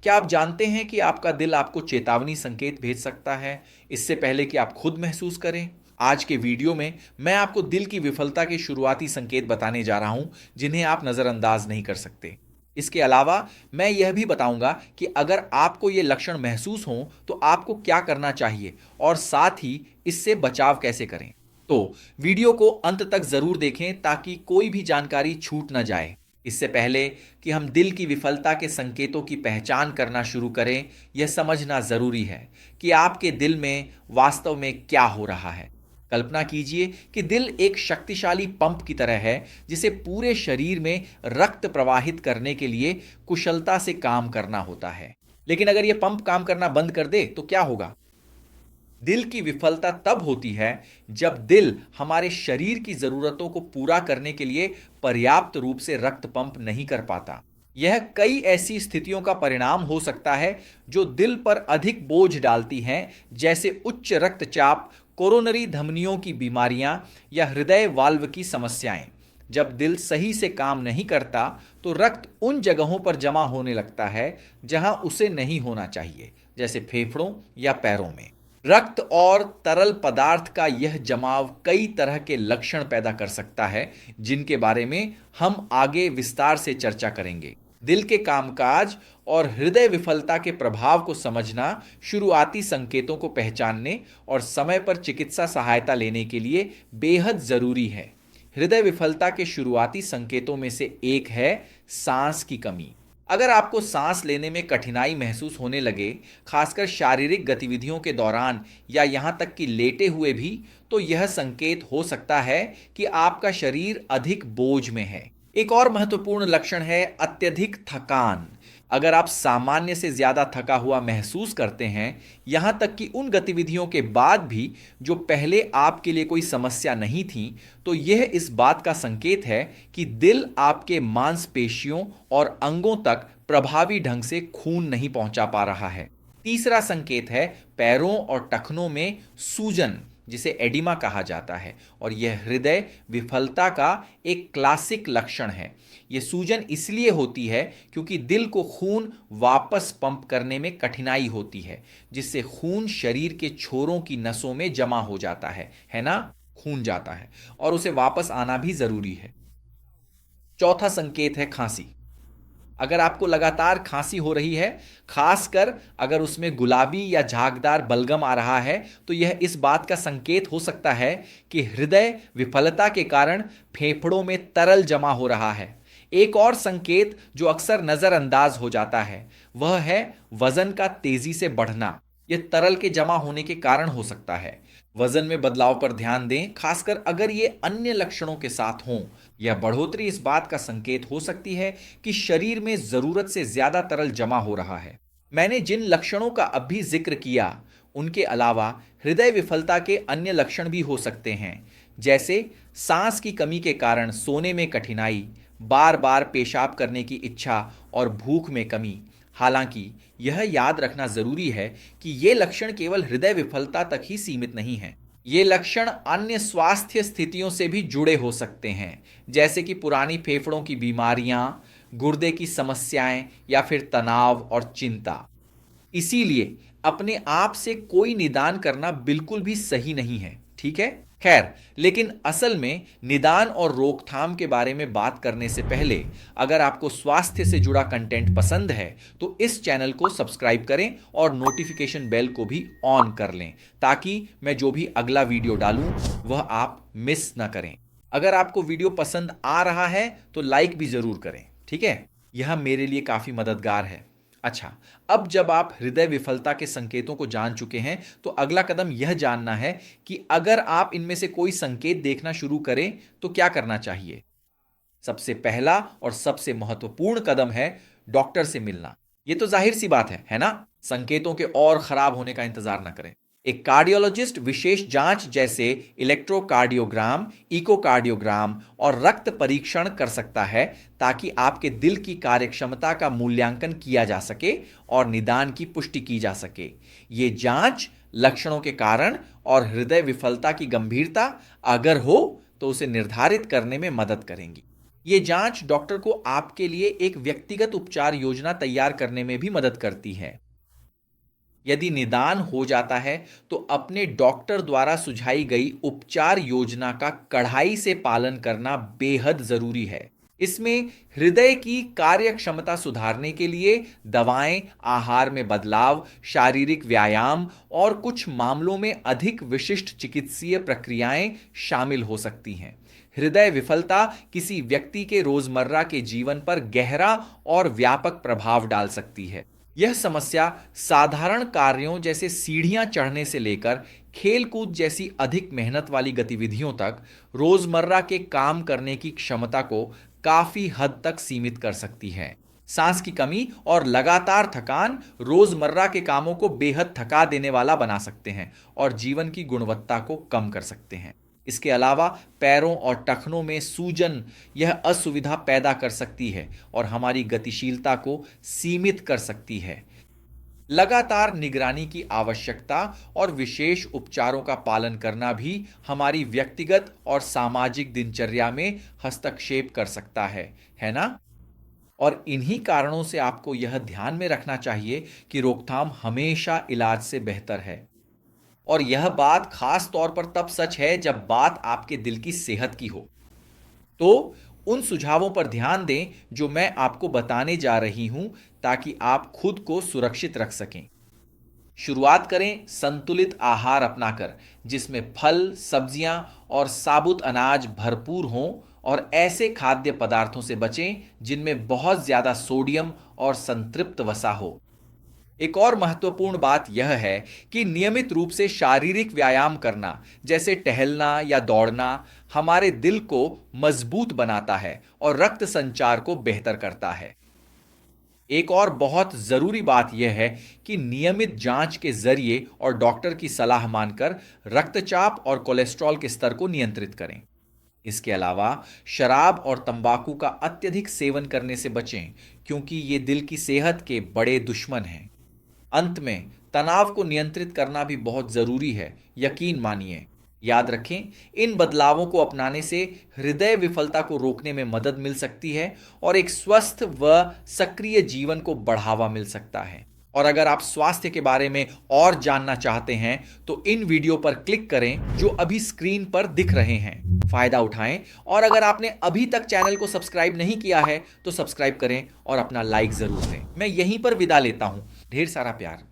क्या आप जानते हैं कि आपका दिल आपको चेतावनी संकेत भेज सकता है इससे पहले कि आप खुद महसूस करें? आज के वीडियो में मैं आपको दिल की विफलता के शुरुआती संकेत बताने जा रहा हूं जिन्हें आप नज़रअंदाज नहीं कर सकते। इसके अलावा मैं यह भी बताऊंगा कि अगर आपको ये लक्षण महसूस हों तो आपको क्या करना चाहिए और साथ ही इससे बचाव कैसे करें। तो वीडियो को अंत तक ज़रूर देखें ताकि कोई भी जानकारी छूट न जाए। इससे पहले कि हम दिल की विफलता के संकेतों की पहचान करना शुरू करें, यह समझना ज़रूरी है कि आपके दिल में वास्तव में क्या हो रहा है। कल्पना कीजिए कि दिल एक शक्तिशाली पंप की तरह है जिसे पूरे शरीर में रक्त प्रवाहित करने के लिए कुशलता से काम करना होता है। लेकिन अगर यह पंप काम करना बंद कर दे तो क्या होगा? दिल की विफलता तब होती है जब दिल हमारे शरीर की जरूरतों को पूरा करने के लिए पर्याप्त रूप से रक्त पंप नहीं कर पाता। यह कई ऐसी स्थितियों का परिणाम हो सकता है जो दिल पर अधिक बोझ डालती हैं, जैसे उच्च रक्तचाप, कोरोनरी धमनियों की बीमारियां या हृदय वाल्व की समस्याएं। जब दिल सही से काम नहीं करता तो रक्त उन जगहों पर जमा होने लगता है जहां उसे नहीं होना चाहिए, जैसे फेफड़ों या पैरों में। रक्त और तरल पदार्थ का यह जमाव कई तरह के लक्षण पैदा कर सकता है जिनके बारे में हम आगे विस्तार से चर्चा करेंगे। दिल के कामकाज और हृदय विफलता के प्रभाव को समझना शुरुआती संकेतों को पहचानने और समय पर चिकित्सा सहायता लेने के लिए बेहद जरूरी है। हृदय विफलता के शुरुआती संकेतों में से एक है सांस की कमी। अगर आपको सांस लेने में कठिनाई महसूस होने लगे, खासकर शारीरिक गतिविधियों के दौरान या यहाँ तक कि लेटे हुए भी, तो यह संकेत हो सकता है कि आपका शरीर अधिक बोझ में है। एक और महत्वपूर्ण लक्षण है अत्यधिक थकान। अगर आप सामान्य से ज़्यादा थका हुआ महसूस करते हैं, यहाँ तक कि उन गतिविधियों के बाद भी जो पहले आपके लिए कोई समस्या नहीं थी, तो यह इस बात का संकेत है कि दिल आपके मांसपेशियों और अंगों तक प्रभावी ढंग से खून नहीं पहुंचा पा रहा है। तीसरा संकेत है पैरों और टखनों में सूजन, जिसे एडिमा कहा जाता है, और यह हृदय विफलता का एक क्लासिक लक्षण है। यह सूजन इसलिए होती है क्योंकि दिल को खून वापस पंप करने में कठिनाई होती है, जिससे खून शरीर के छोरों की नसों में जमा हो जाता है ना? खून जाता है और उसे वापस आना भी जरूरी है। चौथा संकेत है खांसी। अगर आपको लगातार खांसी हो रही है, खासकर अगर उसमें गुलाबी या झागदार बलगम आ रहा है, तो यह इस बात का संकेत हो सकता है कि हृदय विफलता के कारण फेफड़ों में तरल जमा हो रहा है। एक और संकेत जो अक्सर नजरअंदाज हो जाता है वह है वजन का तेजी से बढ़ना। यह तरल के जमा होने के कारण हो सकता है। वजन में बदलाव पर ध्यान दें, खासकर अगर ये अन्य लक्षणों के साथ हों। यह बढ़ोतरी इस बात का संकेत हो सकती है कि शरीर में जरूरत से ज्यादा तरल जमा हो रहा है। मैंने जिन लक्षणों का अभी जिक्र किया, उनके अलावा हृदय विफलता के अन्य लक्षण भी हो सकते हैं, जैसे सांस की कमी के कारण सोने में कठिनाई, बार बार पेशाब करने की इच्छा और भूख में कमी। हालांकि यह याद रखना जरूरी है कि ये लक्षण केवल हृदय विफलता तक ही सीमित नहीं हैं। ये लक्षण अन्य स्वास्थ्य स्थितियों से भी जुड़े हो सकते हैं, जैसे कि पुरानी फेफड़ों की बीमारियां, गुर्दे की समस्याएं या फिर तनाव और चिंता। इसीलिए अपने आप से कोई निदान करना बिल्कुल भी सही नहीं है, ठीक है? खैर, लेकिन असल में निदान और रोकथाम के बारे में बात करने से पहले अगर आपको स्वास्थ्य से जुड़ा कंटेंट पसंद है तो इस चैनल को सब्सक्राइब करें और नोटिफिकेशन बेल को भी ऑन कर लें, ताकि मैं जो भी अगला वीडियो डालूं वह आप मिस ना करें। अगर आपको वीडियो पसंद आ रहा है तो लाइक भी जरूर करें, ठीक है? यह मेरे लिए काफी मददगार है। अच्छा, अब जब आप हृदय विफलता के संकेतों को जान चुके हैं, तो अगला कदम यह जानना है कि अगर आप इनमें से कोई संकेत देखना शुरू करें तो क्या करना चाहिए। सबसे पहला और सबसे महत्वपूर्ण कदम है डॉक्टर से मिलना। यह तो जाहिर सी बात है ना? संकेतों के और खराब होने का इंतजार ना करें। एक कार्डियोलॉजिस्ट विशेष जांच जैसे इलेक्ट्रोकार्डियोग्राम, इकोकार्डियोग्राम और रक्त परीक्षण कर सकता है, ताकि आपके दिल की कार्यक्षमता का मूल्यांकन किया जा सके और निदान की पुष्टि की जा सके। ये जांच लक्षणों के कारण और हृदय विफलता की गंभीरता अगर हो तो उसे निर्धारित करने में मदद करेंगी। ये जांच डॉक्टर को आपके लिए एक व्यक्तिगत उपचार योजना तैयार करने में भी मदद करती है। यदि निदान हो जाता है तो अपने डॉक्टर द्वारा सुझाई गई उपचार योजना का कड़ाई से पालन करना बेहद जरूरी है। इसमें हृदय की कार्य क्षमता सुधारने के लिए दवाएं, आहार में बदलाव, शारीरिक व्यायाम और कुछ मामलों में अधिक विशिष्ट चिकित्सीय प्रक्रियाएं शामिल हो सकती हैं। हृदय विफलता किसी व्यक्ति के रोजमर्रा के जीवन पर गहरा और व्यापक प्रभाव डाल सकती है। यह समस्या साधारण कार्यों जैसे सीढ़ियां चढ़ने से लेकर खेलकूद जैसी अधिक मेहनत वाली गतिविधियों तक रोजमर्रा के काम करने की क्षमता को काफी हद तक सीमित कर सकती है। सांस की कमी और लगातार थकान रोजमर्रा के कामों को बेहद थका देने वाला बना सकते हैं और जीवन की गुणवत्ता को कम कर सकते हैं। इसके अलावा पैरों और टखनों में सूजन यह असुविधा पैदा कर सकती है और हमारी गतिशीलता को सीमित कर सकती है। लगातार निगरानी की आवश्यकता और विशेष उपचारों का पालन करना भी हमारी व्यक्तिगत और सामाजिक दिनचर्या में हस्तक्षेप कर सकता है ना? और इन्हीं कारणों से आपको यह ध्यान में रखना चाहिए कि रोकथाम हमेशा इलाज से बेहतर है। और यह बात खास तौर पर तब सच है जब बात आपके दिल की सेहत की हो। तो उन सुझावों पर ध्यान दें जो मैं आपको बताने जा रही हूं ताकि आप खुद को सुरक्षित रख सकें। शुरुआत करें संतुलित आहार अपनाकर, जिसमें फल, सब्जियां और साबुत अनाज भरपूर हों, और ऐसे खाद्य पदार्थों से बचें जिनमें बहुत ज्यादा सोडियम और संतृप्त वसा हो। एक और महत्वपूर्ण बात यह है कि नियमित रूप से शारीरिक व्यायाम करना, जैसे टहलना या दौड़ना, हमारे दिल को मजबूत बनाता है और रक्त संचार को बेहतर करता है। एक और बहुत जरूरी बात यह है कि नियमित जांच के जरिए और डॉक्टर की सलाह मानकर रक्तचाप और कोलेस्ट्रॉल के स्तर को नियंत्रित करें। इसके अलावा शराब और तंबाकू का अत्यधिक सेवन करने से बचें, क्योंकि ये दिल की सेहत के बड़े दुश्मन हैं। अंत में तनाव को नियंत्रित करना भी बहुत जरूरी है, यकीन मानिए। याद रखें, इन बदलावों को अपनाने से हृदय विफलता को रोकने में मदद मिल सकती है और एक स्वस्थ व सक्रिय जीवन को बढ़ावा मिल सकता है। और अगर आप स्वास्थ्य के बारे में और जानना चाहते हैं तो इन वीडियो पर क्लिक करें जो अभी स्क्रीन पर दिख रहे हैं। फायदा उठाएं, और अगर आपने अभी तक चैनल को सब्सक्राइब नहीं किया है तो सब्सक्राइब करें और अपना लाइक जरूर दें। मैं यहीं पर विदा लेता हूं। ढेर सारा प्यार।